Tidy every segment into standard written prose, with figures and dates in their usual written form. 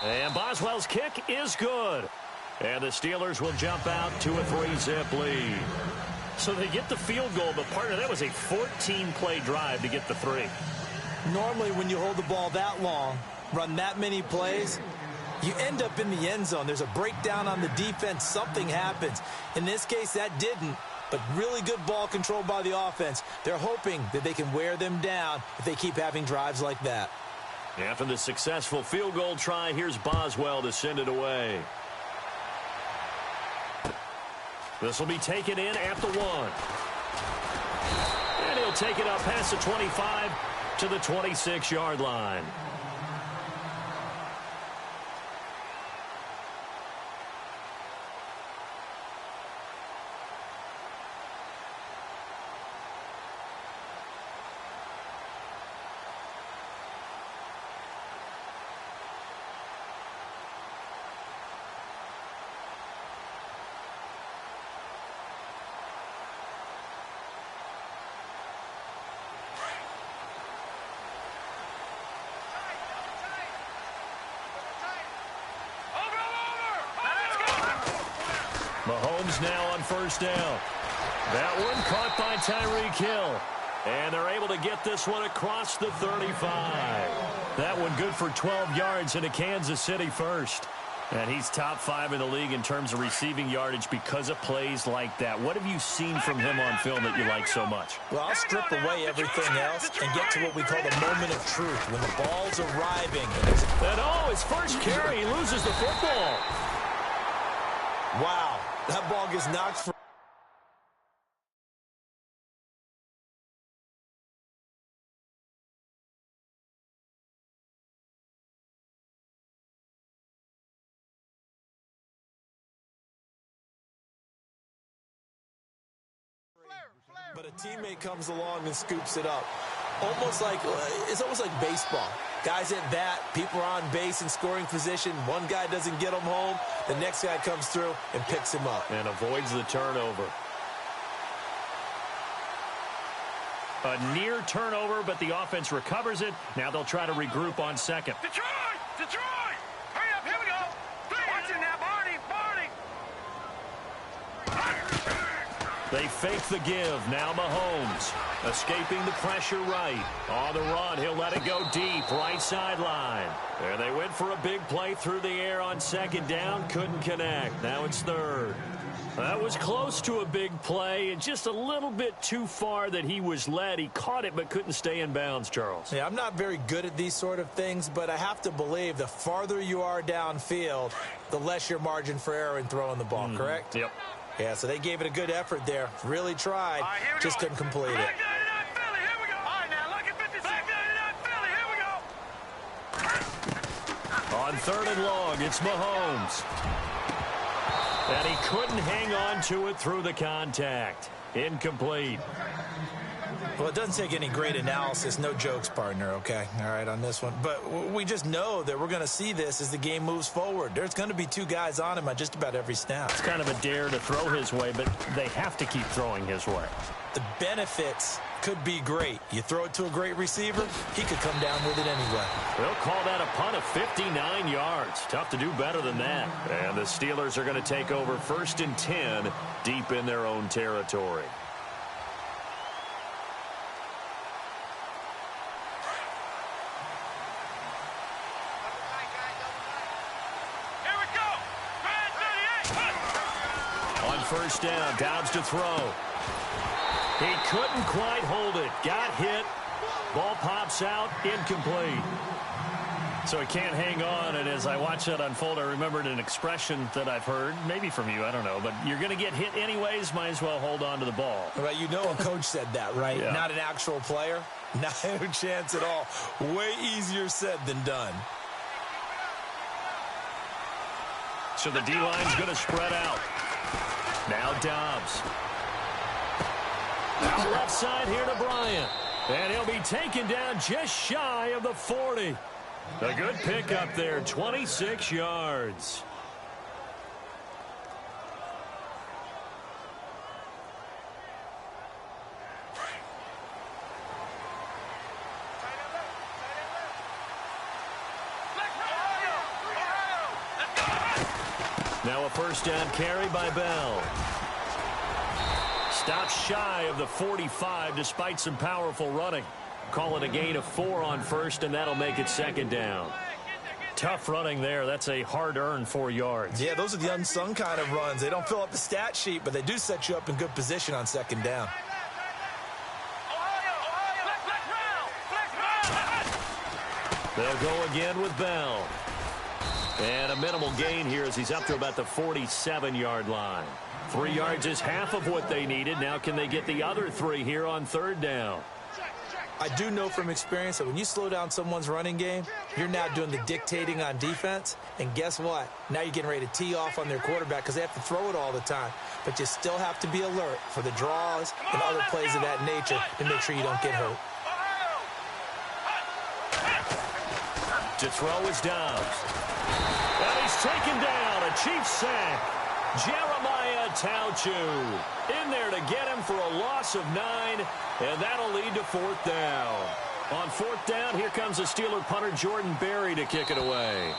And Boswell's kick is good. And the Steelers will jump out to a 3-zip lead. So they get the field goal, but partner, that was a 14-play drive to get the 3. Normally, when you hold the ball that long, run that many plays, you end up in the end zone. There's a breakdown on the defense. Something happens. In this case, that didn't, but really good ball control by the offense. They're hoping that they can wear them down if they keep having drives like that. After the successful field goal try, here's Boswell to send it away. This will be taken in at the 1. And he'll take it up past the 25 to the 26-yard line. Mahomes now on first down. That one caught by Tyreek Hill. And they're able to get this one across the 35. That one good for 12 yards into Kansas City first. And he's top 5 in the league in terms of receiving yardage because of plays like that. What have you seen from him on film that you like so much? Well, I'll strip away everything else and get to what we call the moment of truth, when the ball's arriving. And his first carry, he loses the football. Wow, that ball gets knocked for. But a teammate comes along and scoops it up. It's almost like baseball. Guys at bat, people are on base in scoring position. One guy doesn't get him home. The next guy comes through and picks him up. And avoids the turnover. A near turnover, but the offense recovers it. Now they'll try to regroup on second. Detroit! Hurry up, here we go! Watch it now, Barney! They fake the give. Now Mahomes escaping the pressure right. On the run, he'll let it go deep. Right sideline. And they went for a big play through the air on second down. Couldn't connect. Now it's third. That was close to a big play and just a little bit too far that he was led. He caught it but couldn't stay in bounds, Charles. Yeah, I'm not very good at these sort of things, but I have to believe the farther you are downfield, the less your margin for error in throwing the ball, correct? Yep. Yeah, so they gave it a good effort there. Really tried, just couldn't complete it. On third and long, it's Mahomes. And he couldn't hang on to it through the contact. Incomplete. Well, it doesn't take any great analysis. No jokes, partner, okay? All right, on this one. But we just know that we're going to see this as the game moves forward. There's going to be 2 guys on him at just about every snap. It's kind of a dare to throw his way, but they have to keep throwing his way. The benefits could be great. You throw it to a great receiver, he could come down with it anyway. They'll call that a punt of 59 yards. Tough to do better than that. And the Steelers are going to take over 1st and 10 deep in their own territory. First down, Dobbs to throw. He couldn't quite hold it. Got hit. Ball pops out. Incomplete. So he can't hang on, and as I watch that unfold, I remembered an expression that I've heard, maybe from you, I don't know, but you're going to get hit anyways, might as well hold on to the ball. Right, you know a coach said that, right? Yeah. Not an actual player. Not a chance at all. Way easier said than done. So the D-line's going to spread out. Now Dobbs. Left side here to Bryant. And he'll be taken down just shy of the 40. A good pickup there, 26 yards. Now a first down carry by Bell. Stops shy of the 45 despite some powerful running. Call it a gain of 4 on first, and that'll make it second down. Tough running there. That's a hard-earned 4 yards. Yeah, those are the unsung kind of runs. They don't fill up the stat sheet, but they do set you up in good position on second down. They'll go again with Bell. And a minimal gain here as he's up to about the 47-yard line. 3 yards is half of what they needed. Now can they get the other 3 here on third down? I do know from experience that when you slow down someone's running game, you're now doing the dictating on defense. And guess what? Now you're getting ready to tee off on their quarterback because they have to throw it all the time. But you still have to be alert for the draws and other plays of that nature to make sure you don't get hurt. To throw is Dobbs. And he's taken down. A Chiefs sack. Jeremiah L2lr1ch in there to get him for a loss of 9, and that'll lead to fourth down. On fourth down, here comes the Steeler punter Jordan Berry to kick it away.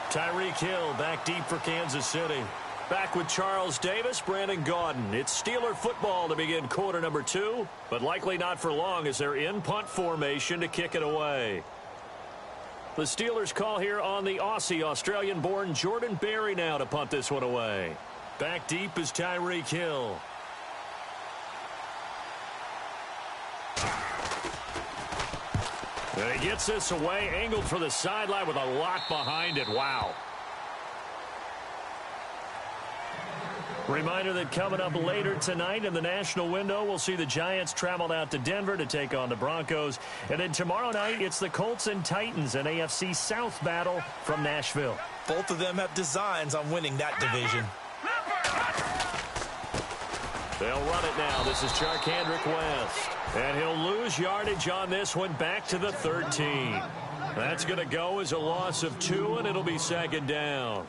Tyreek Hill back deep for Kansas City. Back with Charles Davis, Brandon Gaudin. It's Steeler football to begin quarter number 2, but likely not for long as they're in punt formation to kick it away. The Steelers call here on the Aussie, Australian-born Jordan Berry now to punt this one away. Back deep is Tyreek Hill. And he gets this away, angled for the sideline with a lot behind it. Wow. Reminder that coming up later tonight in the national window, we'll see the Giants travel out to Denver to take on the Broncos. And then tomorrow night, it's the Colts and Titans, an AFC South battle from Nashville. Both of them have designs on winning that division. They'll run it now. This is Charkandrick West. And he'll lose yardage on this one back to the 13. That's going to go as a loss of 2, and it'll be second down.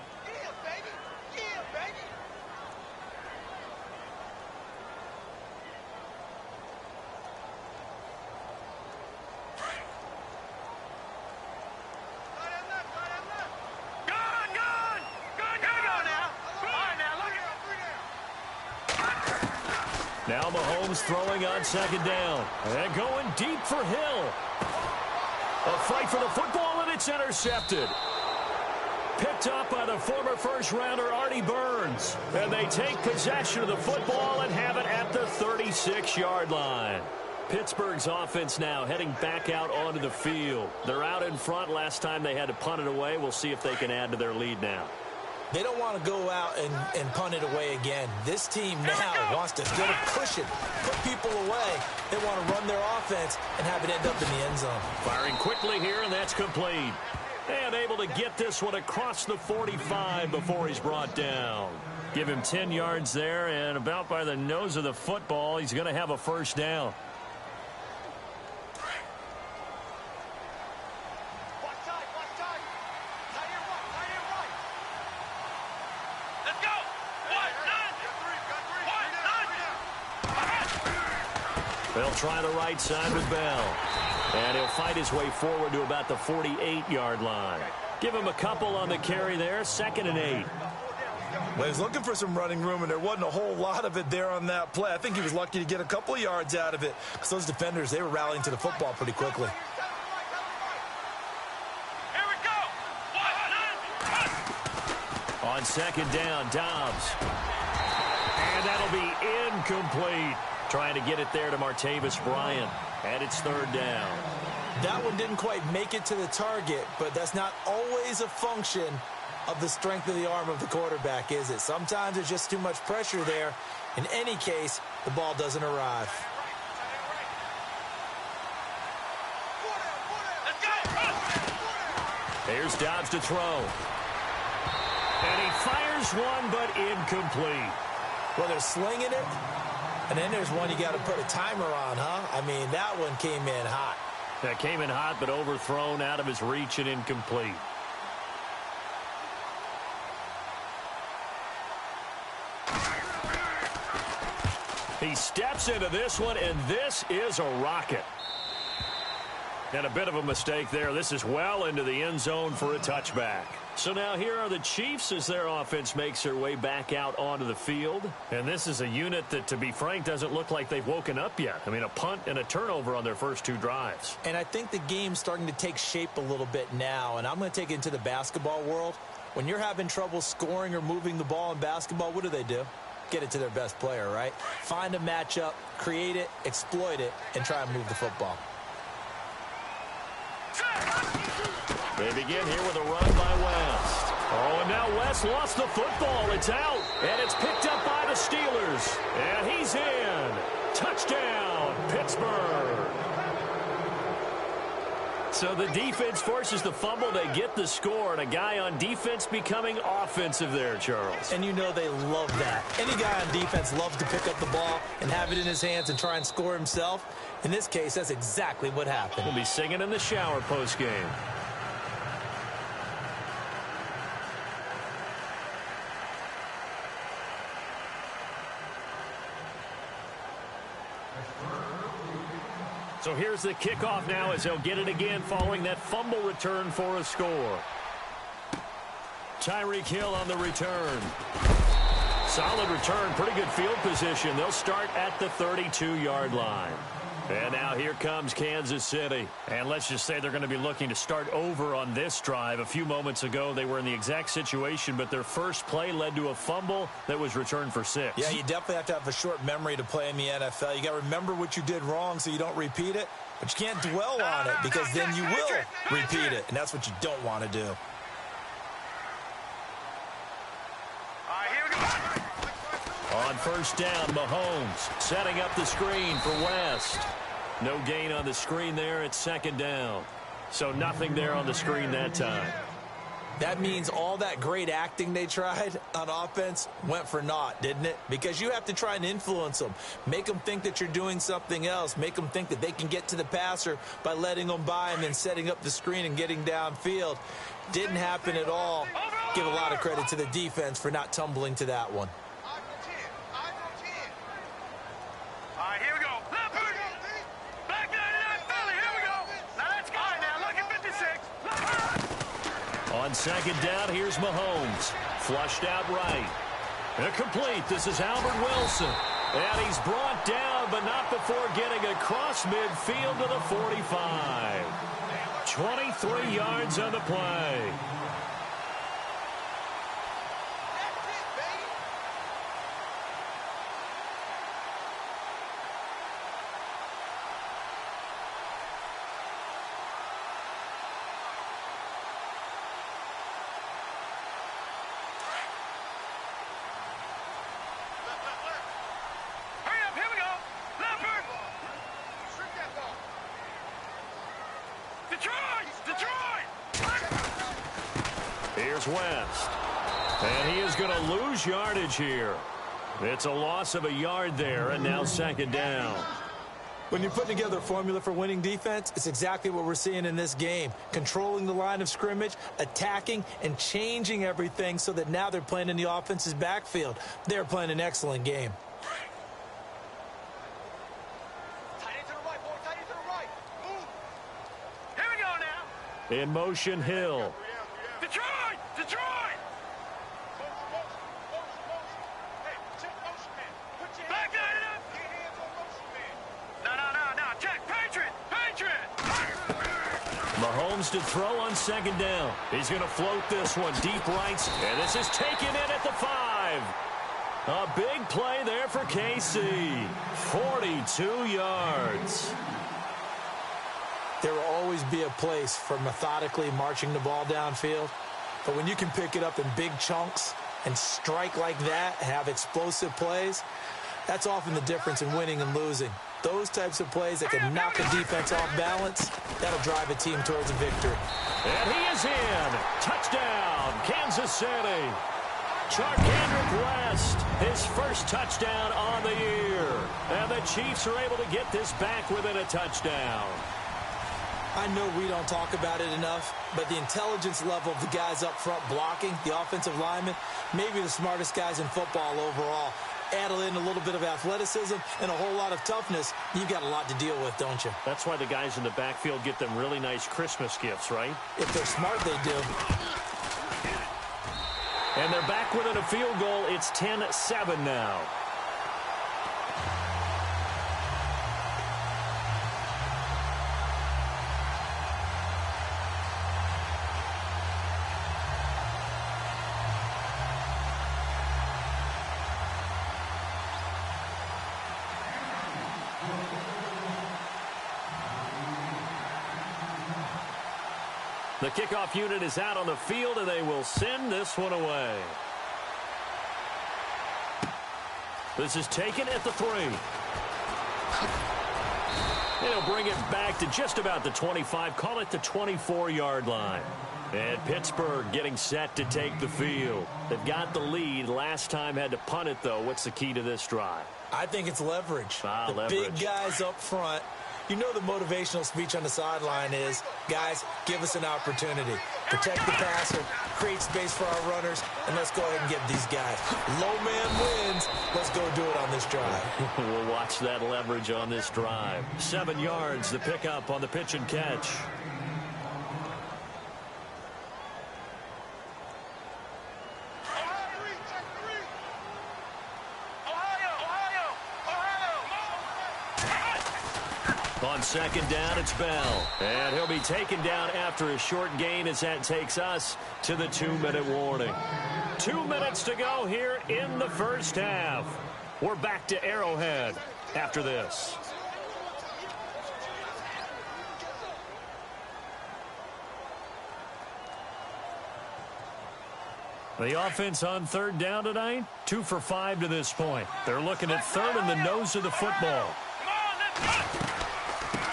Now Mahomes throwing on second down. And going deep for Hill. A fight for the football, and it's intercepted. Picked up by the former first-rounder Artie Burns. And they take possession of the football and have it at the 36-yard line. Pittsburgh's offense now heading back out onto the field. They're out in front. Last time they had to punt it away. We'll see if they can add to their lead now. They don't want to go out and punt it away again. This team now wants to get a cushion, put people away. They want to run their offense and have it end up in the end zone. Firing quickly here, and that's complete. And able to get this one across the 45 before he's brought down. Give him 10 yards there, and about by the nose of the football, he's going to have a first down. They'll try the right side with Bell. And he'll fight his way forward to about the 48-yard line. Give him a couple on the carry there. 2nd and 8. Well, he's looking for some running room, and there wasn't a whole lot of it there on that play. I think he was lucky to get a couple of yards out of it because those defenders, they were rallying to the football pretty quickly. Here we go. On second down, Dobbs. And that'll be incomplete. Trying to get it there to Martavis Bryant. And it's third down. That one didn't quite make it to the target, but that's not always a function of the strength of the arm of the quarterback, is it? Sometimes there's just too much pressure there. In any case, the ball doesn't arrive. Here's Dobbs to throw. And he fires one, but incomplete. Well, they're slinging it. And then there's one you got to put a timer on, huh? I mean, that one came in hot. That came in hot, but overthrown out of his reach and incomplete. He steps into this one, and this is a rocket. And a bit of a mistake there. This is well into the end zone for a touchback. So now here are the Chiefs as their offense makes their way back out onto the field. And this is a unit that, to be frank, doesn't look like they've woken up yet. I mean, a punt and a turnover on their first 2 drives. And I think the game's starting to take shape a little bit now. And I'm going to take it into the basketball world. When you're having trouble scoring or moving the ball in basketball, what do? Get it to their best player, right? Find a matchup, create it, exploit it, and try and move the football. They begin here with a run by West. Oh, and now West lost the football. It's out, and it's picked up by the Steelers. And he's in. Touchdown, Pittsburgh. So the defense forces the fumble. They get the score, and a guy on defense becoming offensive there, Charles. And you know they love that. Any guy on defense loves to pick up the ball and have it in his hands and try and score himself. In this case, that's exactly what happened. We'll be singing in the shower postgame. So here's the kickoff now as they'll get it again following that fumble return for a score. Tyreek Hill on the return. Solid return, pretty good field position. They'll start at the 32-yard line. And now here comes Kansas City. And let's just say they're going to be looking to start over on this drive. A few moments ago, they were in the exact situation, but their first play led to a fumble that was returned for 6. Yeah, you definitely have to have a short memory to play in the NFL. You got to remember what you did wrong so you don't repeat it, but you can't dwell on it because then you will repeat it, and that's what you don't want to do. On first down, Mahomes setting up the screen for West. No gain on the screen there. It's second down. So nothing there on the screen that time. That means all that great acting they tried on offense went for naught, didn't it? Because you have to try and influence them. Make them think that you're doing something else. Make them think that they can get to the passer by letting them by and then setting up the screen and getting downfield. Didn't happen at all. Give a lot of credit to the defense for not tumbling to that one. On second down, here's Mahomes. Flushed out right. Complete. This is Albert Wilson. And he's brought down, but not before getting across midfield to the 45. 23 yards on the play. Here's West. And he is going to lose yardage here. It's a loss of a yard there, and now second down. When you put together a formula for winning defense, it's exactly what we're seeing in this game. Controlling the line of scrimmage, attacking, and changing everything so that now they're playing in the offense's backfield. They're playing an excellent game. Here we go now. In motion, Hill. Detroit! Detroit! Back that up! No. Check! Patriot! Mahomes to throw on second down. He's going to float this one deep right. And this is taken in at the 5. A big play there for KC. 42 yards. There will always be a place for methodically marching the ball downfield. But when you can pick it up in big chunks and strike like that, have explosive plays, that's often the difference in winning and losing. Those types of plays that can knock a defense off balance, that'll drive a team towards a victory. And he is in. Touchdown, Kansas City. Charkandrick West, his first touchdown on the year. And the Chiefs are able to get this back within a touchdown. I know we don't talk about it enough, but the intelligence level of the guys up front blocking, the offensive linemen, maybe the smartest guys in football overall. Add in a little bit of athleticism and a whole lot of toughness, you've got a lot to deal with, don't you? That's why the guys in the backfield get them really nice Christmas gifts, right? If they're smart, they do. And they're back within a field goal. It's 10-7 now. The kickoff unit is out on the field, and they will send this one away. This is taken at the 3. And he'll bring it back to just about the 25, call it the 24-yard line. And Pittsburgh getting set to take the field. They've got the lead. Last time had to punt it, though. What's the key to this drive? I think it's leverage. Leverage. Big guys up front. You know the motivational speech on the sideline is, guys, give us an opportunity. Protect the passer, create space for our runners, and let's go ahead and get these guys. Low man wins. Let's go do it on this drive. We'll watch that leverage on this drive. 7 yards, the pickup on the pitch and catch. On second down, it's Bell. And he'll be taken down after a short gain as that takes us to the 2-minute warning. 2 minutes to go here in the first half. We're back to Arrowhead after this. The offense on third down tonight, 2 for 5 to this point. They're looking at third in the nose of the football.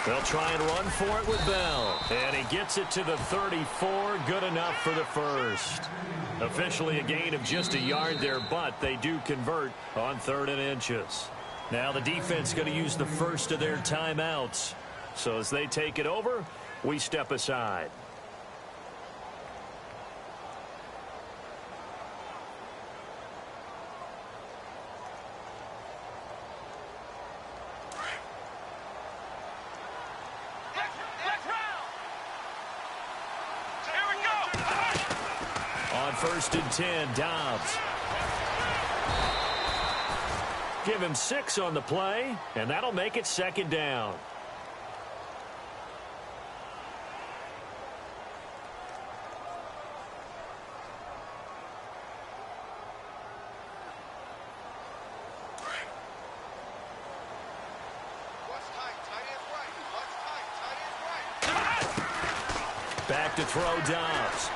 They'll try and run for it with Bell. And he gets it to the 34. Good enough for the first. Officially a gain of just a yard there, but they do convert on 3rd and inches. Now the defense going to use the first of their timeouts. So as they take it over, we step aside. First and 10, Dobbs. Give him 6 on the play, and that'll make it second down. Back to throw, Dobbs.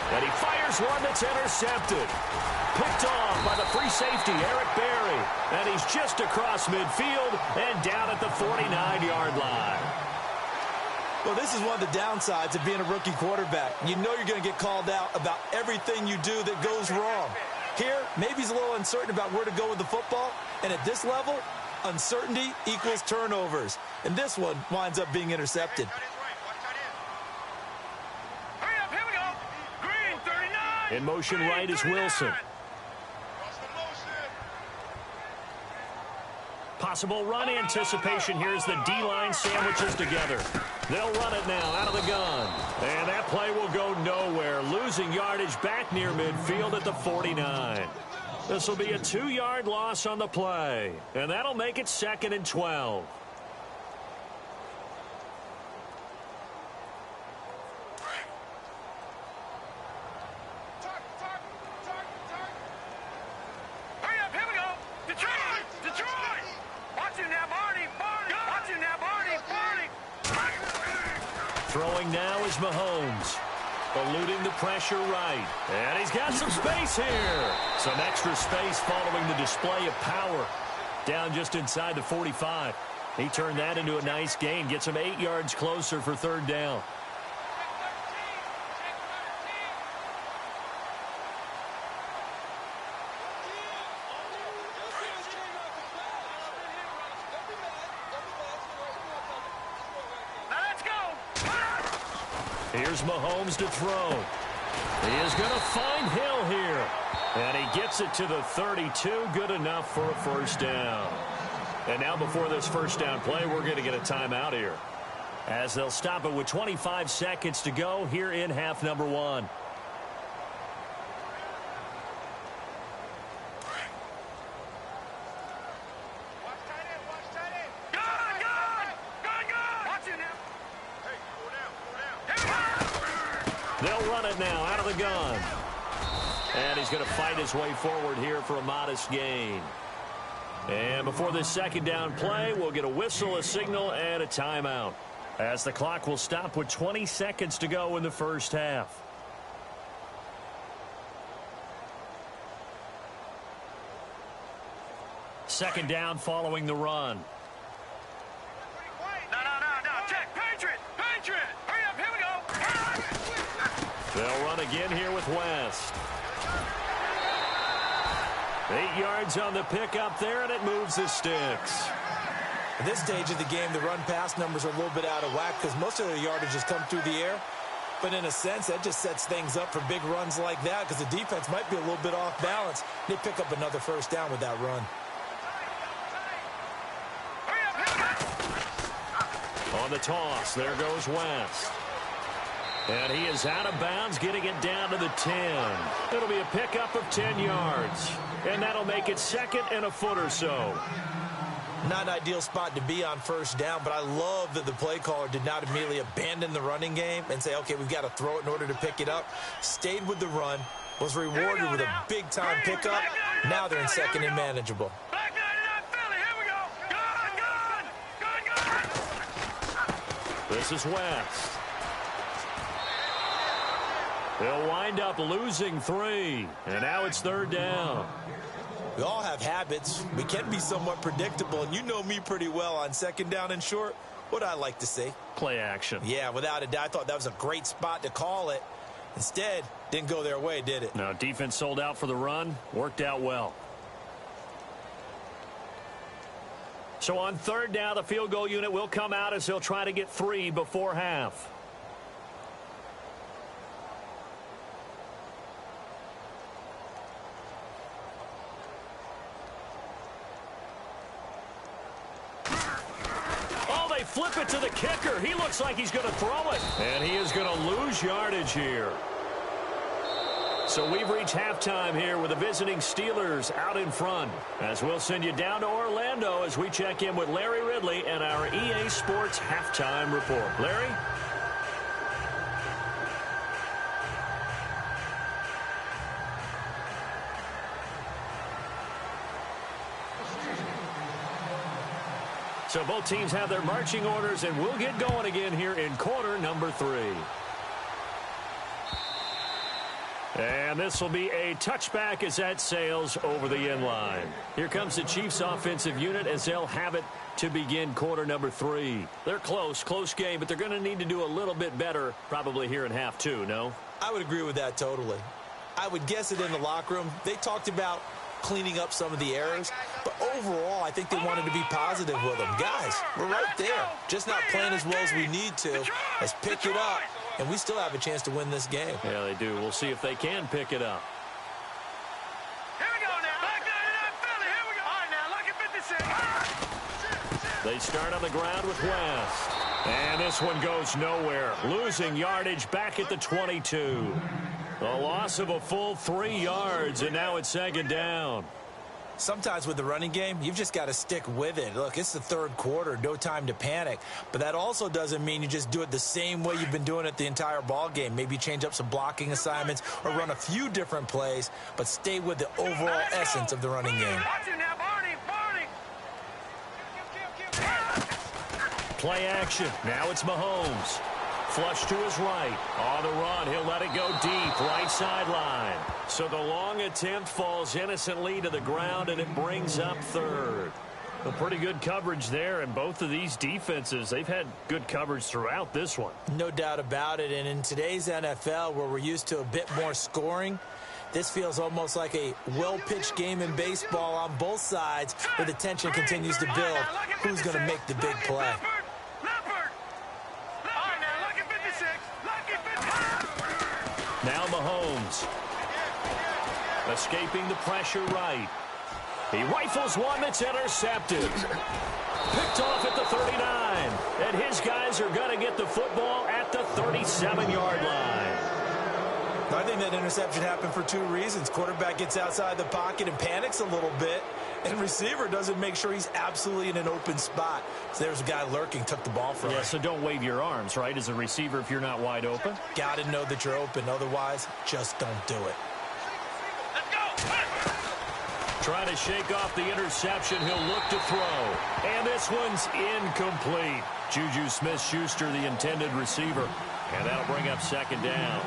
And he fires one that's intercepted. Picked off by the free safety, Eric Berry. And he's just across midfield and down at the 49-yard line. Well, this is one of the downsides of being a rookie quarterback. You know you're going to get called out about everything you do that goes wrong. Here, maybe he's a little uncertain about where to go with the football. And at this level, uncertainty equals turnovers. And this one winds up being intercepted. In motion right is Wilson. Possible run anticipation here as the D-line sandwiches together. They'll run it now out of the gun. And that play will go nowhere. Losing yardage back near midfield at the 49. This will be a 2-yard loss on the play. And that'll make it 2nd and 12. Throwing now is Mahomes. Eluding the pressure right. And he's got some space here. Some extra space following the display of power. Down just inside the 45. He turned that into a nice gain. Gets him 8 yards closer for 3rd down. Here's Mahomes to throw. He is going to find Hill here. And he gets it to the 32. Good enough for a first down. And now before this first down play, we're going to get a timeout here, as they'll stop it with 25 seconds to go here in half number 1. They'll run it now out of the gun. And he's going to fight his way forward here for a modest gain. And before this second down play, we'll get a whistle, a signal, and a timeout, as the clock will stop with 20 seconds to go in the first half. Second down following the run. No. Check. Patriot. Hurry up. Here we go. They'll run again here with West. 8 yards on the pickup there, and it moves the sticks. At this stage of the game, the run-pass numbers are a little bit out of whack because most of the yardage has come through the air. But in a sense, that just sets things up for big runs like that because the defense might be a little bit off balance. They pick up another first down with that run. On the toss, there goes West. And he is out of bounds, getting it down to the 10. It'll be a pickup of 10 yards. And that'll make it second and a foot or so. Not an ideal spot to be on first down, but I love that the play caller did not immediately abandon the running game and say, okay, we've got to throw it in order to pick it up. Stayed with the run, was rewarded with a big-time pickup. Now they're in second and manageable. This is West. They'll wind up losing 3. And now it's third down. We all have habits. We can be somewhat predictable, and you know me pretty well on second down and short. What I like to see. Play action. Yeah, without a doubt. I thought that was a great spot to call it. Instead, didn't go their way, did it? No, defense sold out for the run. Worked out well. So on third down, the field goal unit will come out as they'll try to get 3 before half. Flip it to the kicker. He looks like he's going to throw it. And he is going to lose yardage here. So we've reached halftime here with the visiting Steelers out in front. As we'll send you down to Orlando as we check in with Larry Ridley and our EA Sports Halftime Report. Larry? So both teams have their marching orders, and we'll get going again here in quarter number 3. And this will be a touchback as that sails over the end line. Here comes the Chiefs offensive unit as they'll have it to begin quarter number 3. They're close game, but they're going to need to do a little bit better probably here in half 2, no? I would agree with that totally. I would guess it in the locker room. They talked about cleaning up some of the errors, but overall, I think they wanted to be positive with them. Guys, we're right there. Just not playing as well as we need to. Let's pick it up, and we still have a chance to win this game. Yeah, they do. We'll see if they can pick it up. Here we go now. Back 99 Philly. Here we go. All right, now, look at 56. They start on the ground with West. And this one goes nowhere. Losing yardage back at the 22. A loss of a full 3 yards, and now it's second down. Sometimes with the running game, you've just got to stick with it. Look, it's the third quarter, no time to panic. But that also doesn't mean you just do it the same way you've been doing it the entire ball game. Maybe change up some blocking assignments or run a few different plays, but stay with the overall essence of the running game. Watch it now, Barney. Play action. Now it's Mahomes. Flush to his right. On the run, he'll let it go deep, right sideline. So the long attempt falls innocently to the ground, and it brings up third. A pretty good coverage there, and both of these defenses, they've had good coverage throughout this one. No doubt about it, and in today's NFL, where we're used to a bit more scoring, this feels almost like a well-pitched game in baseball on both sides, where the tension continues to build. Who's going to make the big play? Now Mahomes. Escaping the pressure right. He rifles one that's intercepted. Picked off at the 39. And his guys are going to get the football at the 37-yard line. I think that interception happened for two reasons. Quarterback gets outside the pocket and panics a little bit, and receiver doesn't make sure he's absolutely in an open spot. So there's a guy lurking, took the ball from him. Yeah, so don't wave your arms, right, as a receiver if you're not wide open? Got to know that you're open. Otherwise, just don't do it. Let's go. Trying to shake off the interception. He'll look to throw. And this one's incomplete. Juju Smith-Schuster, the intended receiver. And that'll bring up second down.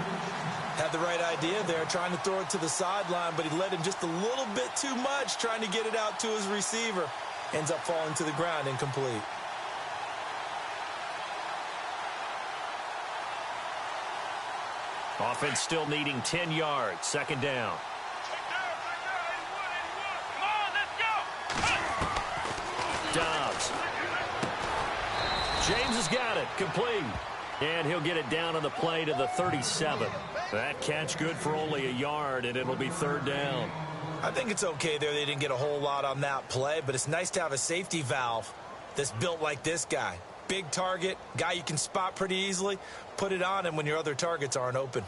Had the right idea there, trying to throw it to the sideline, but he led him just a little bit too much, trying to get it out to his receiver. Ends up falling to the ground, incomplete. Offense still needing 10 yards. Second down. Come on, let's go. Dobbs. James has got it. Complete. And he'll get it down on the play to the 37. That catch good for only a yard, and it'll be third down. I think it's okay there. They didn't get a whole lot on that play, but it's nice to have a safety valve that's built like this guy. Big target, guy you can spot pretty easily. Put it on him when your other targets aren't open.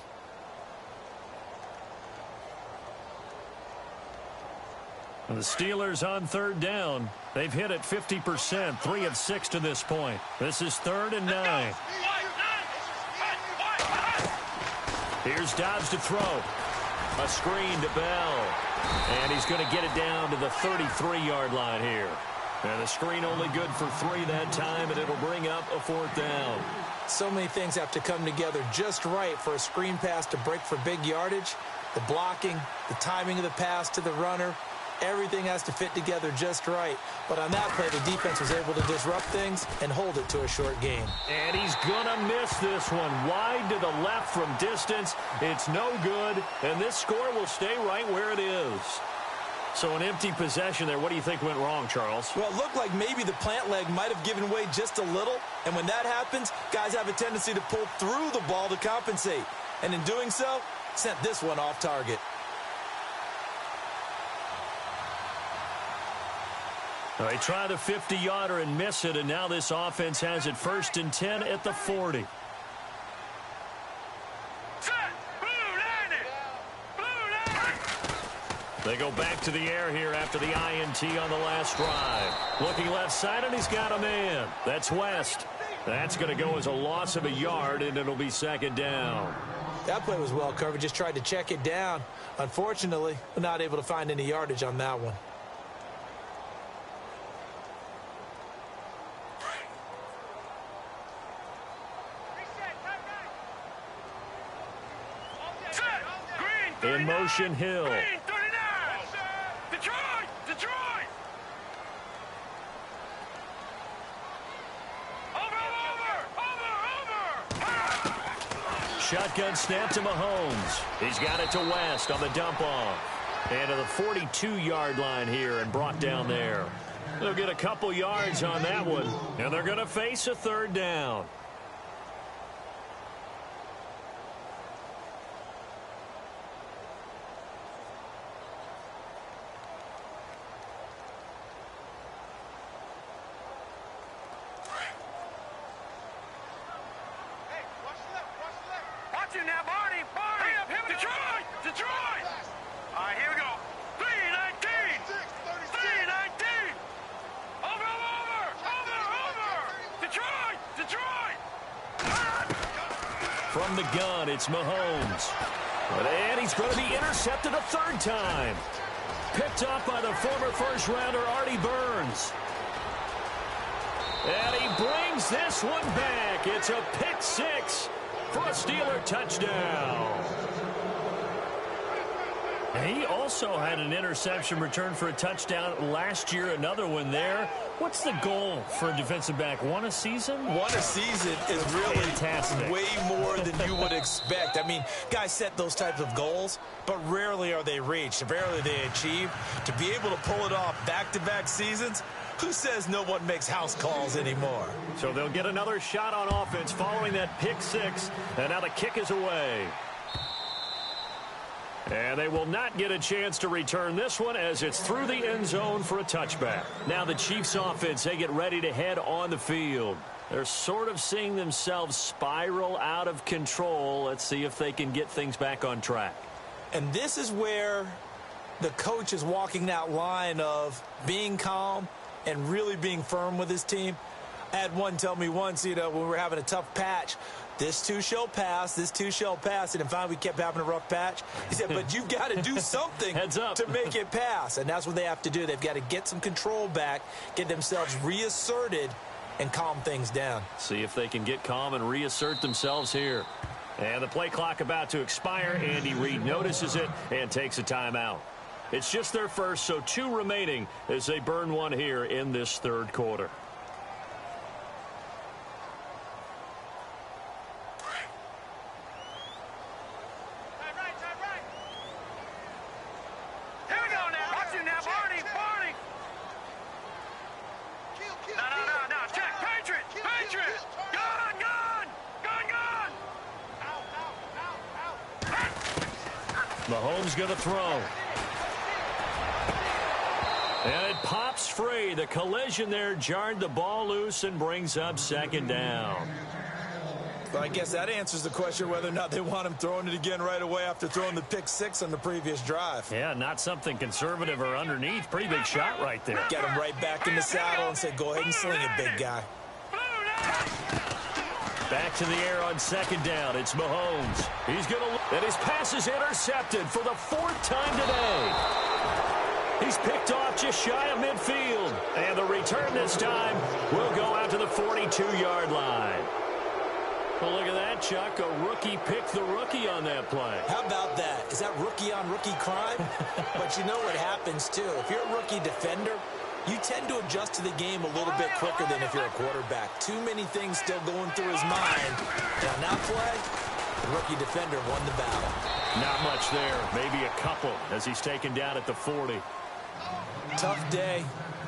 And the Steelers on third down. They've hit it 50%, 3 of 6 to this point. This is 3rd and 9. Here's Dobbs to throw. A screen to Bell. And he's going to get it down to the 33-yard line here. And the screen only good for 3 that time, and it'll bring up a 4th down. So many things have to come together just right for a screen pass to break for big yardage. The blocking, the timing of the pass to the runner, everything has to fit together just right. But on that play, the defense was able to disrupt things and hold it to a short gain. And he's going to miss this one. Wide to the left from distance. It's no good, and this score will stay right where it is. So an empty possession there. What do you think went wrong, Charles? Well, it looked like maybe the plant leg might have given way just a little. And when that happens, guys have a tendency to pull through the ball to compensate. And in doing so, sent this one off target. They try the 50-yarder and miss it, and now this offense has it 1st and 10 at the 40. They go back to the air here after the INT on the last drive. Looking left side, and he's got a man. That's West. That's going to go as a loss of a yard, and it'll be 2nd down. That play was well covered. Just tried to check it down. Unfortunately, we're not able to find any yardage on that one. In motion, Hill. Green, 39. Detroit! Detroit! Over! Shotgun snap to Mahomes. He's got it to West on the dump off. And to the 42-yard line here and brought down there. They'll get a couple yards on that one, and they're going to face a 3rd down. Watch him now, Barney! Barney! Detroit! Detroit! All right, here we go. 3-19! 3-19! Over! Detroit! Detroit! From the gun, it's Mahomes. And he's going to be intercepted a 3rd time. Picked up by the former first-rounder Artie Burns. And he brings this one back. It's a pick 6 for a Steeler touchdown. And he also had an interception return for a touchdown last year, another one there. What's the goal for a defensive back? One a season? One a season is really fantastic. Way more than you would expect. I mean, guys set those types of goals, but rarely are they reached. Rarely they achieved. To be able to pull it off back-to-back seasons, who says no one makes house calls anymore? So they'll get another shot on offense following that pick 6, and now the kick is away. And they will not get a chance to return this one as it's through the end zone for a touchback. Now the Chiefs offense, they get ready to head on the field. They're sort of seeing themselves spiral out of control. Let's see if they can get things back on track. And this is where the coach is walking that line of being calm and really being firm with his team. I had one tell me once, when we were having a tough patch, this too shall pass, this too shall pass. And finally we kept having a rough patch. He said, but you've got to do something Heads up. to make it pass. And that's what they have to do. They've got to get some control back, get themselves reasserted, and calm things down. See if they can get calm and reassert themselves here. And the play clock about to expire. Andy Reid notices it and takes a timeout. It's just their first, so 2 remaining as they burn one here in this third quarter. Mahomes going to throw. And it pops free. The collision there jarred the ball loose and brings up second down. Well, I guess that answers the question whether or not they want him throwing it again right away after throwing the pick 6 on the previous drive. Yeah, not something conservative or underneath. Pretty big shot right there. Get him right back in the saddle and say, go ahead and sling it, big guy. Back to the air on second down. It's Mahomes. He's going to... And his pass is intercepted for the 4th time today. He's picked off just shy of midfield. And the return this time will go out to the 42-yard line. Well, look at that, Chuck. A rookie picked the rookie on that play. How about that? Is that rookie-on-rookie crime? But you know what happens, too. If you're a rookie defender, you tend to adjust to the game a little bit quicker than if you're a quarterback. Too many things still going through his mind. And on that play, the rookie defender won the battle. Not much there. Maybe a couple as he's taken down at the 40. Tough day.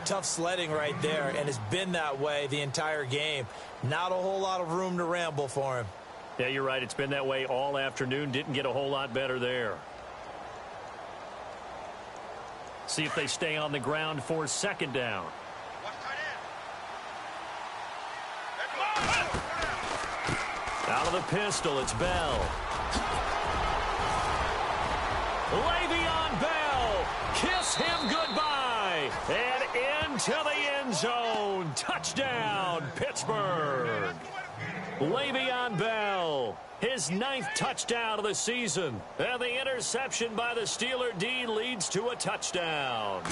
Tough sledding right there, and it's been that way the entire game. Not a whole lot of room to ramble for him. Yeah, you're right. It's been that way all afternoon. Didn't get a whole lot better there. See if they stay on the ground for second down. Out of the pistol, it's Bell. Le'Veon Bell, kiss him goodbye. And into the end zone. Touchdown, Pittsburgh. Le'Veon Bell, his 9th touchdown of the season. And the interception by the Steeler D leads to a touchdown.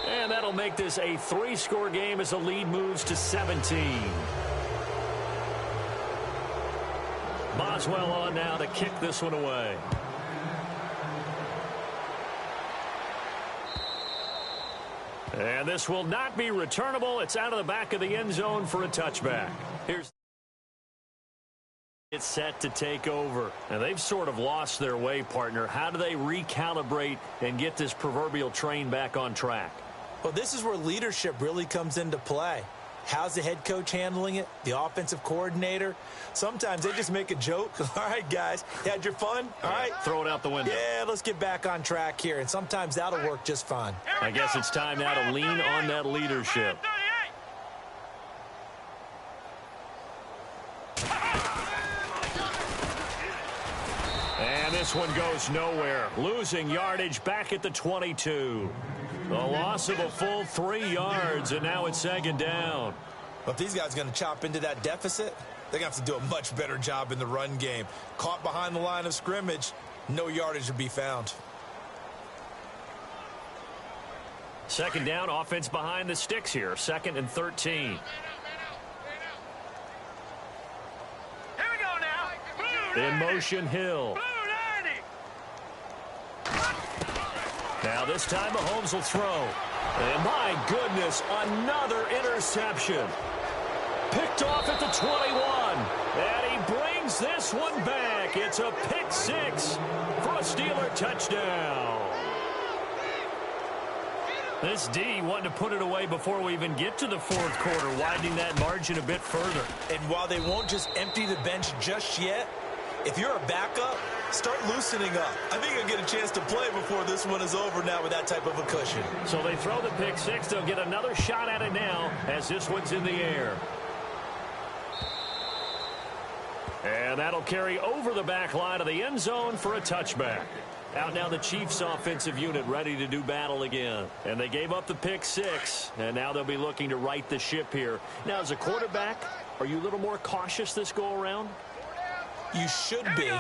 And that'll make this a 3-score game as the lead moves to 17. Boswell on now to kick this one away. And this will not be returnable. It's out of the back of the end zone for a touchback. It's set to take over. And they've sort of lost their way, partner. How do they recalibrate and get this proverbial train back on track? Well, this is where leadership really comes into play. How's the head coach handling it? The offensive coordinator? Sometimes they just make a joke. All right, guys, you had your fun? All right. Throw it out the window. Yeah, let's get back on track here. And sometimes that'll work just fine. I guess it's time now to lean on that leadership. And this one goes nowhere. Losing yardage back at the 22. A loss of a full 3 yards, and now it's second down. Well, if these guys are going to chop into that deficit, they're going to have to do a much better job in the run game. Caught behind the line of scrimmage, no yardage to be found. Second down, offense behind the sticks here. 2nd and 13. Here we go now. In motion, Hill. Now this time Mahomes will throw. And my goodness, another interception. Picked off at the 21. And he brings this one back. It's a pick 6 for a Steeler touchdown. This D wanted to put it away before we even get to the 4th quarter, widening that margin a bit further. And while they won't just empty the bench just yet, If you're a backup, start loosening up. I think you'll get a chance to play before this one is over now with that type of a cushion. So they throw the pick six. They'll get another shot at it now as this one's in the air. And that'll carry over the back line of the end zone for a touchback. Out now the Chiefs offensive unit ready to do battle again. And they gave up the pick six, and now they'll be looking to right the ship here. Now, as a quarterback, are you a little more cautious this go-around? You should be,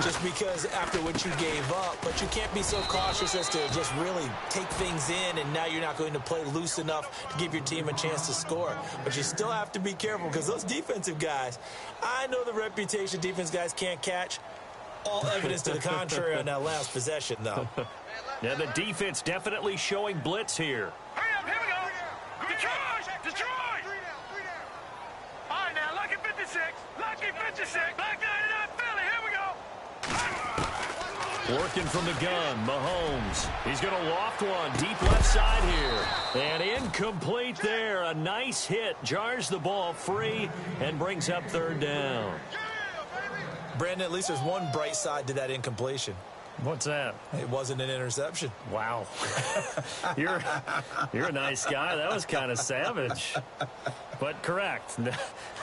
just because after what you gave up, but you can't be so cautious as to just really take things in, and now you're not going to play loose enough to give your team a chance to score. But you still have to be careful because those defensive guys, I know the reputation defense guys can't catch. All evidence to the contrary on that last possession, though. Yeah, the defense definitely showing blitz here. Hurry up, here we go. Detroit! Detroit! All right, now, lucky 56. Lucky 56. Black 99 Philly, here we go. Working from the gun, Mahomes. He's going to loft one deep left side here. And incomplete there. A nice hit. Jars the ball free and brings up third down. Brandon, at least there's one bright side to that incompletion. What's that? It wasn't an interception. Wow. You're a nice guy. That was kind of savage. But correct.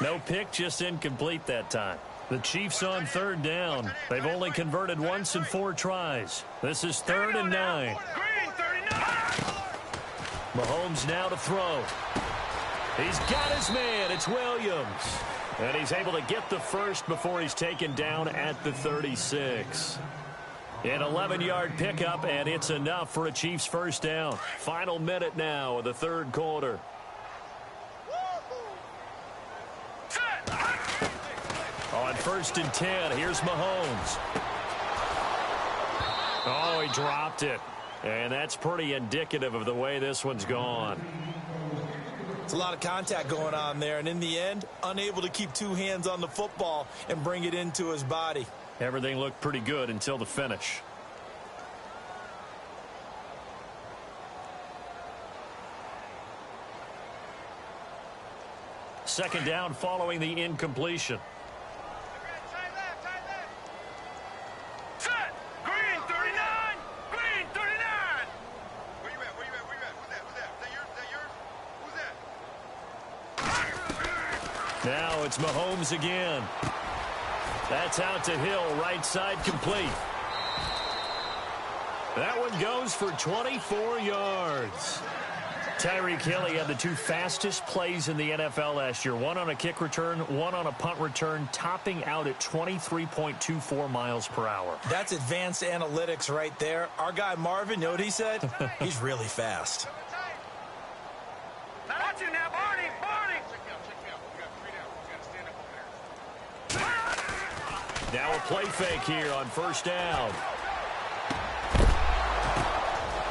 No pick, just incomplete that time. The Chiefs on third down. They've only converted once in 4 tries. This is 3rd and 9. Green 39. Mahomes now to throw. He's got his man. It's Williams. And he's able to get the first before he's taken down at the 36. An 11-yard pickup, and it's enough for a Chiefs first down. Final minute now of the third quarter. On 1st and 10, here's Mahomes. Oh, he dropped it. And that's pretty indicative of the way this one's gone. It's a lot of contact going on there, and in the end, unable to keep 2 hands on the football and bring it into his body. Everything looked pretty good until the finish. Second down following the incompletion. Set. Green 39. Green 39. Where you at? Where you at? Where you at? Who's that? Who's that? Is that yours? Is that yours? Who's that? Now it's Mahomes again. That's out to Hill, right side complete. That one goes for 24 yards. Tyreek Hill, he had the 2 fastest plays in the NFL last year. One on a kick return, one on a punt return, topping out at 23.24 miles per hour. That's advanced analytics right there. Our guy Marvin, you know what he said? He's really fast. Now watch it now, Barney. Barney. Now a play fake here on first down.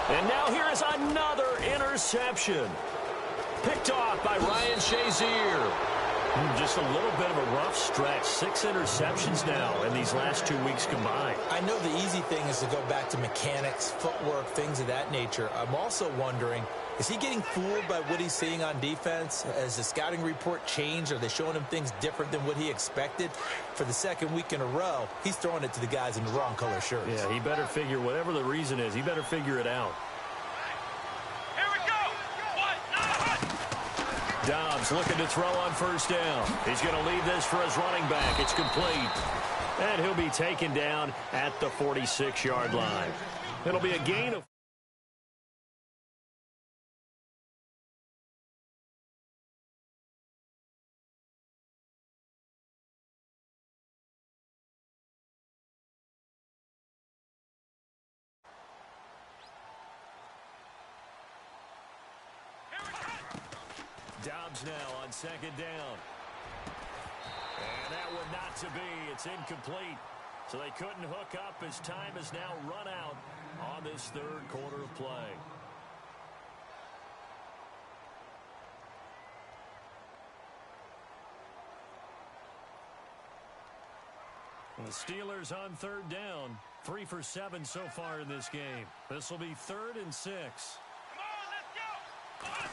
And now here is another interception. Picked off by Ryan Shazier. Just a little bit of a rough stretch. 6 interceptions now in these last 2 weeks combined. I know the easy thing is to go back to mechanics, footwork, things of that nature. I'm also wondering, is he getting fooled by what he's seeing on defense? Has the scouting report changed? Are they showing him things different than what he expected? For the second week in a row, he's throwing it to the guys in the wrong color shirts. Yeah, he better figure, whatever the reason is, he better figure it out. Here we go. What? Dobbs looking to throw on first down. He's going to leave this for his running back. It's complete. And he'll be taken down at the 46-yard line. It'll be a gain of... Dobbs now on second down. And that one not to be. It's incomplete. So they couldn't hook up as time has now run out on this third quarter of play. And the Steelers on third down. 3 for 7 so far in this game. This will be 3rd and 6. Come on, let's go. Come on.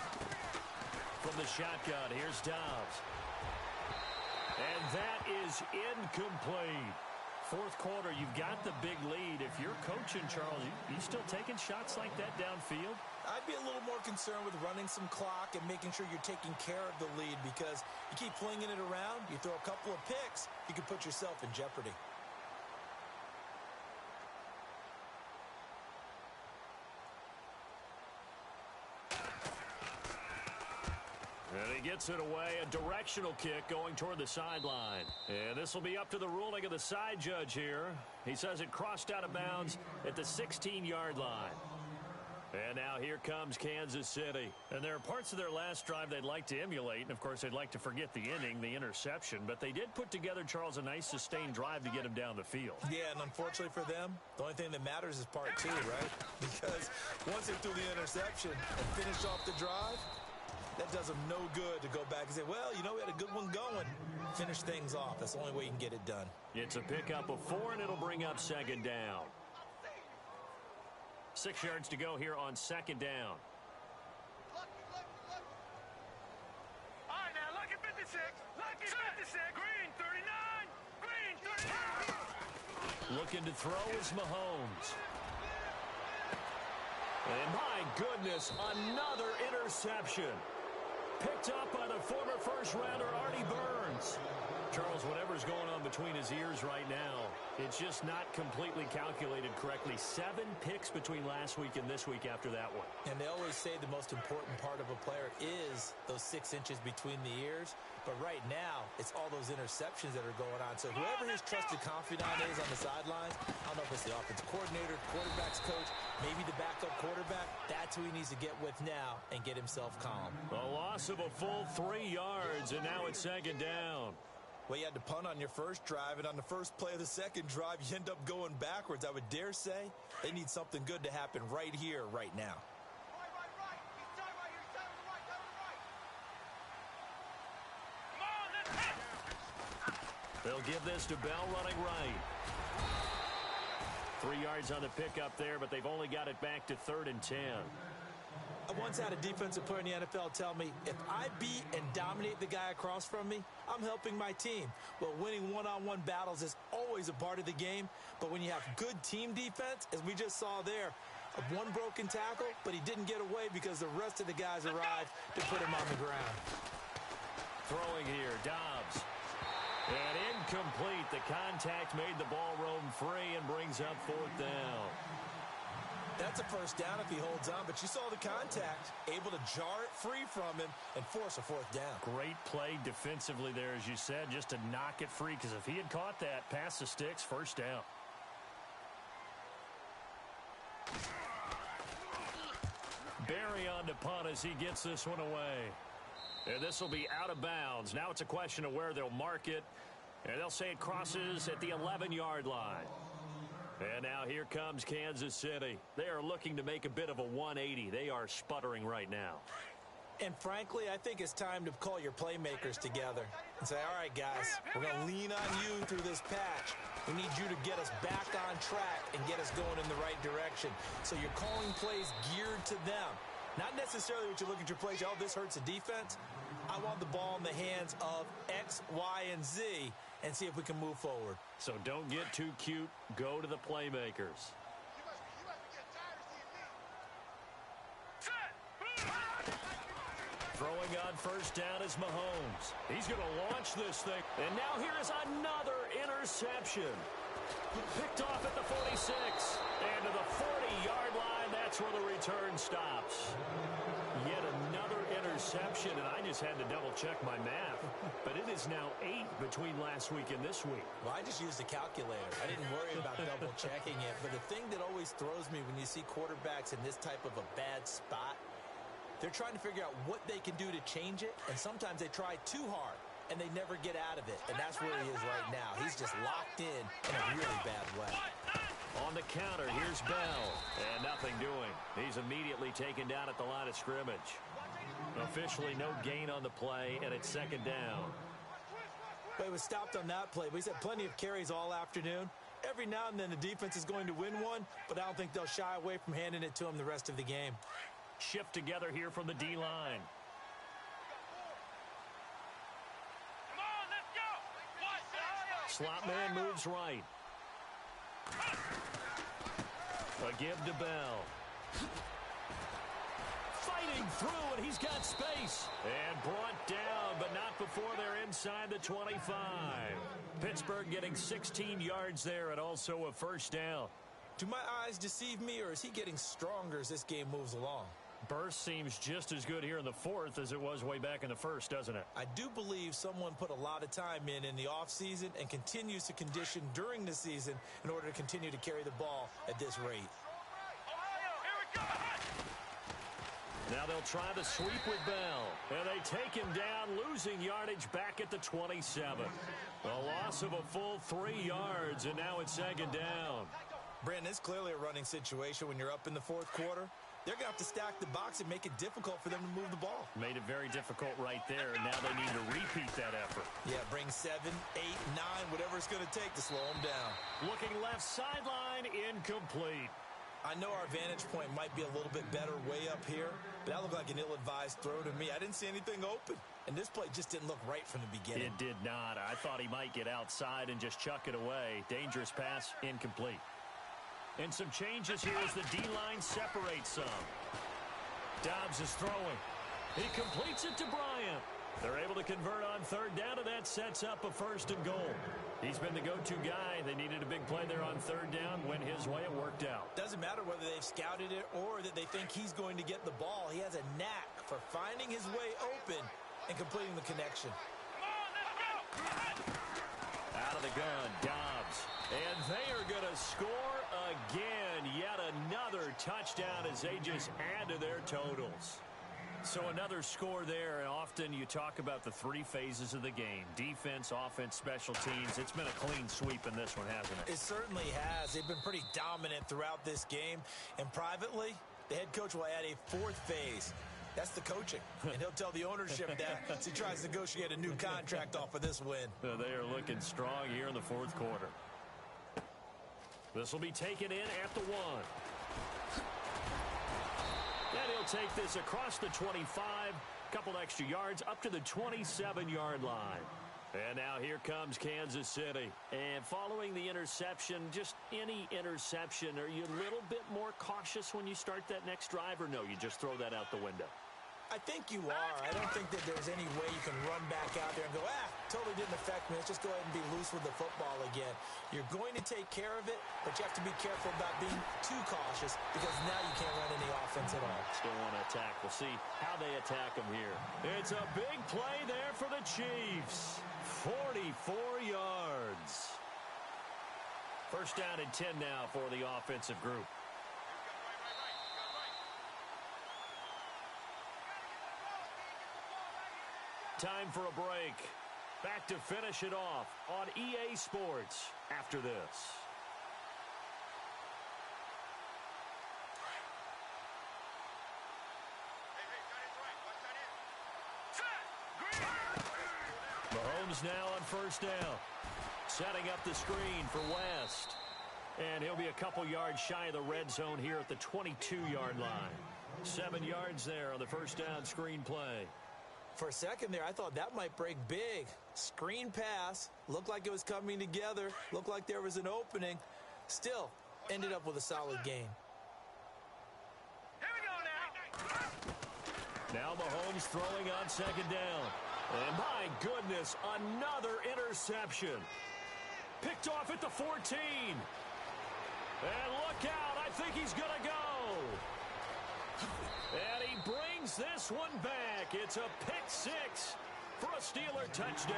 From the shotgun, here's Dobbs. And that is incomplete. fourth quarter, you've got the big lead. If you're coaching, Charles, you still taking shots like that downfield? I'd be a little more concerned with running some clock and making sure you're taking care of the lead, because you keep flinging it around, you throw a couple of picks, you can put yourself in jeopardy. And he gets it away, a directional kick going toward the sideline. And this will be up to the ruling of the side judge here. He says it crossed out of bounds at the 16-yard line. And now here comes Kansas City. And there are parts of their last drive they'd like to emulate. And, of course, they'd like to forget the inning, the interception. But they did put together, Charles, a nice sustained drive to get him down the field. Yeah, and unfortunately for them, the only thing that matters is part two, right? Because once they threw the interception and finished off the drive, that does them no good to go back and say, well, you know, we had a good one going. Finish things off. That's the only way you can get it done. It's a pickup of 4, and it'll bring up second down. 6 yards to go here on second down. All right, now, lucky 56. Lucky 56. Green, 39. Green, 39. Looking to throw is Mahomes. And my goodness, another interception. Picked up by the former first-rounder Artie Burns. Charles, whatever's going on between his ears right now, it's just not completely calculated correctly. 7 picks between last week and this week after that one. And they always say the most important part of a player is those 6 inches between the ears. But right now, it's all those interceptions that are going on. So whoever his trusted confidant is on the sidelines, I don't know if it's the offensive coordinator, quarterback's coach, maybe the backup quarterback, that's who he needs to get with now and get himself calm. A loss of a full 3 yards, and now it's second down. Well, you had to punt on your first drive, and on the first play of the second drive, you end up going backwards. I would dare say they need something good to happen right here, right now. Right. He's tied right here. He's tied to the right. Come on, let's hit. They'll give this to Bell running right. 3 yards on the pickup there, but they've only got it back to 3rd and 10. I once had a defensive player in the NFL tell me, if I beat and dominate the guy across from me, I'm helping my team. Well, winning one-on-one battles is always a part of the game, but when you have good team defense, as we just saw there, one broken tackle, but he didn't get away because the rest of the guys arrived to put him on the ground. Throwing here, Dobbs. And incomplete. The contact made the ball roam free and brings up 4th down. That's a first down if he holds on, but you saw the contact, able to jar it free from him and force a 4th down. Great play defensively there, as you said, just to knock it free, because if he had caught that, past the sticks, first down. Barry on to punt as he gets this one away. And this will be out of bounds. Now it's a question of where they'll mark it, and they'll say it crosses at the 11-yard line. And now here comes Kansas City. They are looking to make a bit of a 180. They are sputtering right now. And frankly, I think it's time to call your playmakers together and say, all right, guys, we're going to lean on you through this patch. We need you to get us back on track and get us going in the right direction. So you're calling plays geared to them. Not necessarily what you look at your plays, oh, this hurts the defense. I want the ball in the hands of X, Y, and Z and see if we can move forward. So don't get too cute. Go to the playmakers. You must be getting tired of seeing me. Set. Throwing on first down is Mahomes. He's going to launch this thing. And now here is another interception. Picked off at the 46. And to the 40-yard line, that's where the return stops. Yet another interception, and I just had to double-check my math. But it is now 8 between last week and this week. Well, I just used a calculator. I didn't worry about double-checking it. But the thing that always throws me when you see quarterbacks in this type of a bad spot, they're trying to figure out what they can do to change it, and sometimes they try too hard, and they never get out of it. And that's where he is right now. He's just locked in a really bad way. On the counter, here's Bell. And nothing doing. He's immediately taken down at the line of scrimmage. Officially no gain on the play, and it's second down. Well, he was stopped on that play, but he's had plenty of carries all afternoon. Every now and then the defense is going to win one, but I don't think they'll shy away from handing it to him the rest of the game. Shift together here from the D-line. Come on, let's go. Slot man moves right. A give to Bell. Fighting through, and he's got space. And brought down, but not before they're inside the 25. Pittsburgh getting 16 yards there and also a first down. Do my eyes deceive me, or is he getting stronger as this game moves along? Burst seems just as good here in the fourth as it was way back in the first, doesn't it? I do believe someone put a lot of time in the offseason and continues to condition during the season in order to continue to carry the ball at this rate. Now they'll try the sweep with Bell. And they take him down, losing yardage back at the 27. A loss of a full 3 yards, and now it's second down. Brandon, it's clearly a running situation when you're up in the fourth quarter. They're going to have to stack the box and make it difficult for them to move the ball. Made it very difficult right there, and now they need to repeat that effort. Yeah, bring 7, 8, 9, whatever it's going to take to slow them down. Looking left sideline, incomplete. I know our vantage point might be a little bit better way up here, but that looked like an ill-advised throw to me. I didn't see anything open, and this play just didn't look right from the beginning. It did not. I thought he might get outside and just chuck it away. Dangerous pass, incomplete. And some changes here as the D-line separates some. Dobbs is throwing. He completes it to Bryant. They're able to convert on third down, and that sets up a first and goal. He's been the go-to guy. They needed a big play there on third down. Went his way. It worked out. Doesn't matter whether they've scouted it or that they think he's going to get the ball. He has a knack for finding his way open and completing the connection. Out of the gun, Dobbs. And they are going to score again. Yet another touchdown as they just add to their totals. So another score there, and often you talk about the 3 phases of the game. Defense, offense, special teams. It's been a clean sweep in this one, hasn't it? It certainly has. They've been pretty dominant throughout this game. And privately, the head coach will add a 4th phase. That's the coaching. And he'll tell the ownership that as he tries to negotiate a new contract off of this win. They are looking strong here in the fourth quarter. This will be taken in at the 1. And he'll take this across the 25, couple extra yards up to the 27-yard line. And now here comes Kansas City. And following the interception, just any interception, are you a little bit more cautious when you start that next drive, or no, you just throw that out the window? I think you are. I don't think that there's any way you can run back out there and go, totally didn't affect me. Let's just go ahead and be loose with the football again. You're going to take care of it, but you have to be careful about being too cautious because now you can't run any offense at all. Still want to attack. We'll see how they attack them here. It's a big play there for the Chiefs. 44 yards. First down and 10 now for the offensive group. Time for a break. Back to finish it off on EA Sports after this. Mahomes now on first down. Setting up the screen for West. And he'll be a couple yards shy of the red zone here at the 22-yard line. 7 yards there on the first down screen play. For a second there, I thought that might break big. Screen pass. Looked like it was coming together. Looked like there was an opening. Still, ended up with a solid gain. Here we go now. Now Mahomes throwing on second down. And my goodness, another interception. Picked off at the 14. And look out, I think he's going to go. And he brings this one back. It's a pick 6 for a Steeler touchdown.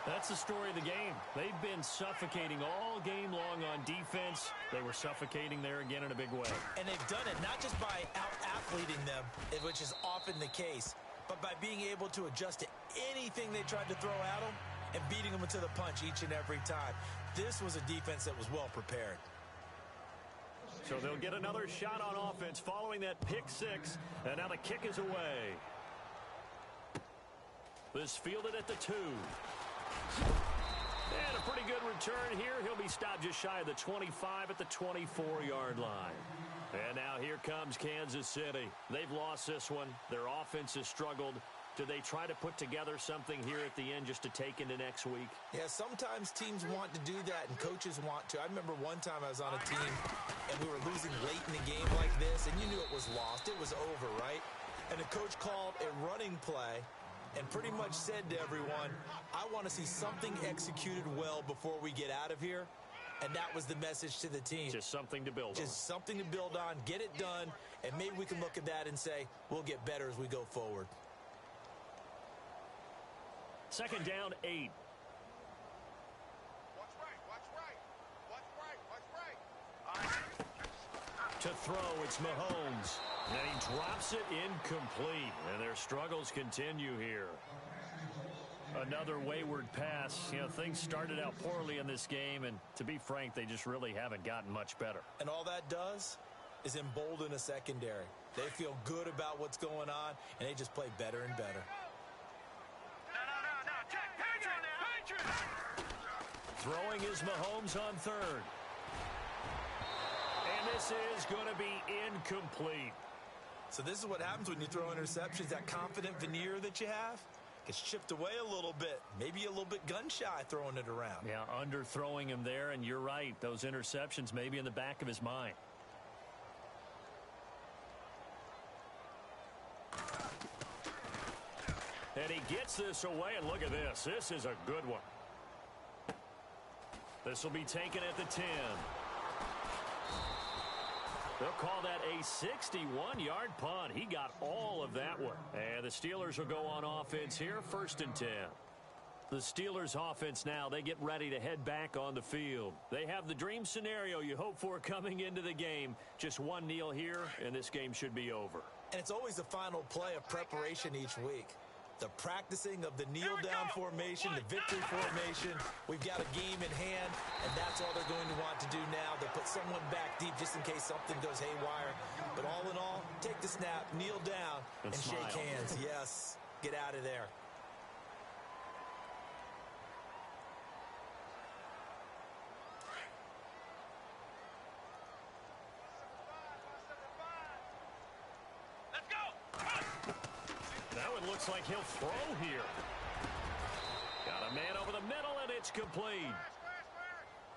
That's the story of the game. They've been suffocating all game long on defense. They were suffocating there again in a big way. And they've done it not just by out-athleting them, which is often the case, but by being able to adjust to anything they tried to throw at them and beating them to the punch each and every time. This was a defense that was well prepared. So they'll get another shot on offense following that pick 6. And now the kick is away. This fielded at the 2. And a pretty good return here. He'll be stopped just shy of the 25 at the 24-yard line. And now here comes Kansas City. They've lost this one. Their offense has struggled. Do they try to put together something here at the end just to take into next week? Yeah, sometimes teams want to do that and coaches want to. I remember one time I was on a team and we were losing late in the game like this, and you knew it was lost. It was over, right? And the coach called a running play and pretty much said to everyone, I want to see something executed well before we get out of here. And that was the message to the team. Just something to build on. Just something to build on, get it done, and maybe we can look at that and say, we'll get better as we go forward. Second down, 8. Watch right. Watch right. To throw, it's Mahomes. And he drops it incomplete. And their struggles continue here. Another wayward pass. You know, things started out poorly in this game, and to be frank, they just really haven't gotten much better. And all that does is embolden a secondary. They feel good about what's going on, and they just play better and better. No. Check. Patriot. Throwing is Mahomes on third. And this is going to be incomplete. So this is what happens when you throw interceptions. That confident veneer that you have gets chipped away a little bit. Maybe a little bit gun-shy throwing it around. Yeah, underthrowing him there, and you're right. Those interceptions may be in the back of his mind. And he gets this away, and look at this. This is a good one. This will be taken at the 10. They'll call that a 61-yard punt. He got all of that one. And the Steelers will go on offense here, 1st and 10. The Steelers offense now, they get ready to head back on the field. They have the dream scenario you hope for coming into the game. Just one kneel here, and this game should be over. And it's always the final play of preparation each week. The practicing of the kneel-down formation, the victory formation. We've got a game in hand, and that's all they're going to want to do now. They'll put someone back deep just in case something goes haywire. But all in all, take the snap, kneel down, and shake hands. Yes, get out of there. Looks like he'll throw here. Got a man over the middle, and it's complete.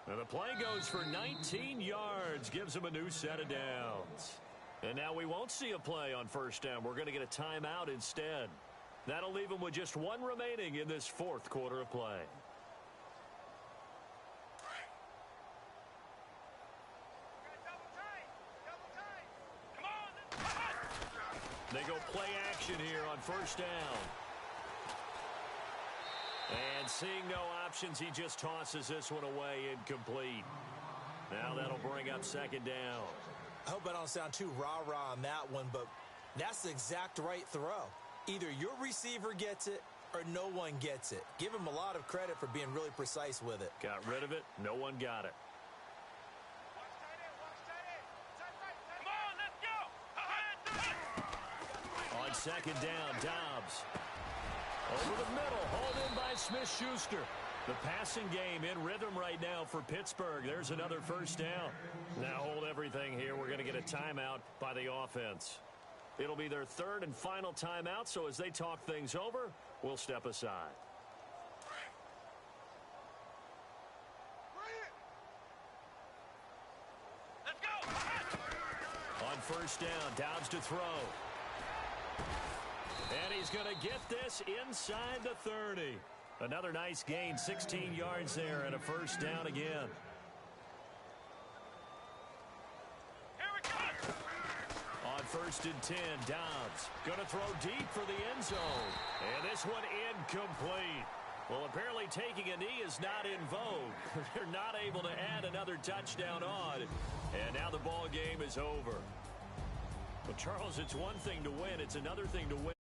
And the play goes for 19 yards, gives him a new set of downs. And now we won't see a play on 1st down. We're going to get a timeout instead. That'll leave him with just one remaining in this 4th quarter of play. They go play action here on 1st down. And seeing no options, he just tosses this one away, incomplete. Now that'll bring up 2nd down. I hope I don't sound too rah-rah on that one, but that's the exact right throw. Either your receiver gets it or no one gets it. Give him a lot of credit for being really precise with it. Got rid of it. No one got it. On 2nd down, Dobbs. Over the middle, hauled in by Smith-Schuster. The passing game in rhythm right now for Pittsburgh. There's another 1st down. Now hold everything here. We're going to get a timeout by the offense. It'll be their 3rd and final timeout, so as they talk things over, we'll step aside. Let's go! On 1st down, Dobbs to throw. And he's going to get this inside the 30. Another nice gain, 16 yards there, and a 1st down again. Here we go! On 1st and 10, Dobbs going to throw deep for the end zone. And this one incomplete. Well, apparently taking a knee is not in vogue. They're not able to add another touchdown on. And now the ball game is over. But, Charles, it's one thing to win. It's another thing to win.